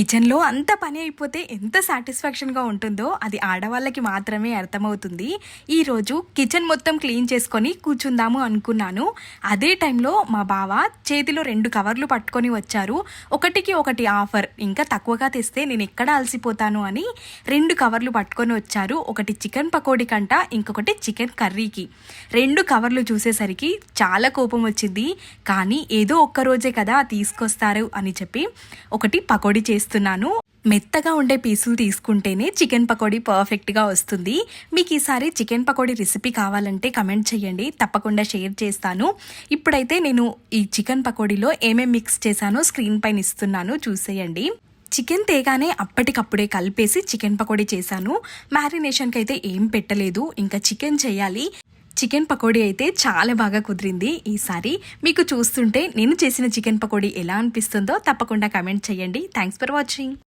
కిచెన్‌లో అంత పని అయిపోతే ఎంత సాటిస్ఫాక్షన్‌గా ఉంటుందో అది ఆడవాళ్ళకి మాత్రమే అర్థమవుతుంది. ఈరోజు కిచెన్ మొత్తం క్లీన్ చేసుకొని కూర్చుందాము అనుకున్నాను. అదే టైంలో మా బావ చేతిలో 2 కవర్లు పట్టుకొని వచ్చారు. ఒకటికి ఒకటి ఆఫర్. ఇంకా తక్కువగా తెస్తే నేనెక్కడ అలసిపోతాను అని 2 కవర్లు పట్టుకొని వచ్చారు. ఒకటి చికెన్ పకోడీకంట, ఇంకొకటి చికెన్ కర్రీకి. 2 కవర్లు చూసేసరికి చాలా కోపం వచ్చింది. కానీ ఏదో ఒక్క రోజే కదా తీసుకొస్తారు అని చెప్పి ఒకటి పకోడీ చేస్తున్నాను. మెత్తగా ఉండే పీసులు తీసుకుంటేనే చికెన్ పకోడీ పర్ఫెక్ట్గా వస్తుంది. మీకు ఈసారి చికెన్ పకోడీ రెసిపీ కావాలంటే కమెంట్ చేయండి, తప్పకుండా షేర్ చేస్తాను. ఇప్పుడైతే నేను ఈ చికెన్ పకోడీలో ఏమేమి మిక్స్ చేశానో స్క్రీన్ పైన ఇస్తున్నాను, చూసేయండి. చికెన్ తేగానే అప్పటికప్పుడే కలిపేసి చికెన్ పకోడీ చేశాను. మ్యారినేషన్కి అయితే ఏం పెట్టలేదు, ఇంకా చికెన్ చేయాలి. చికెన్ పకోడీ అయితే చాలా బాగా కుదిరింది ఈసారి. మీకు చూస్తుంటే నేను చేసిన చికెన్ పకోడీ ఎలా అనిపిస్తుందో తప్పకుండా కమెంట్ చేయండి. Thanks for watching.